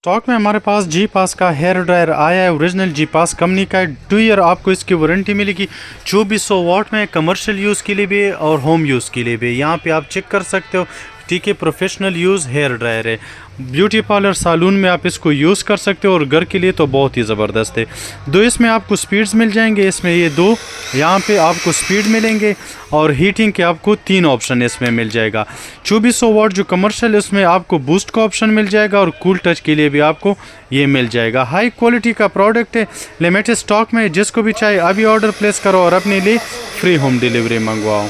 Stock में हमारे पास जी पास का हेयर ड्रायर आया है। ओरिजिनल जी पास कंपनी का है। 2 ईयर आपको इसकी वारंटी मिलेगी। 2400 वाट में कमर्शियल यूज़ के लिए भी है और होम यूज़ के लिए भी। यहाँ पे आप चेक कर सकते हो। ठीक है, प्रोफेशनल यूज़ हेयर ड्रायर है। ब्यूटी पार्लर सालून में आप इसको यूज़ कर सकते हो और घर के लिए तो बहुत ही ज़बरदस्त है। दो इसमें आपको स्पीड्स मिल जाएंगे। इसमें ये दो यहाँ पे आपको स्पीड मिलेंगे और हीटिंग के आपको 3 ऑप्शन इसमें मिल जाएगा। 2400 वाट जो कमर्शियल है उसमें आपको बूस्ट का ऑप्शन मिल जाएगा और कूल टच के लिए भी आपको ये मिल जाएगा। हाई क्वालिटी का प्रोडक्ट है, लिमिटेड स्टॉक में। जिसको भी चाहे अभी ऑर्डर प्लेस करो और अपने लिए फ्री होम डिलीवरी मंगवाओ।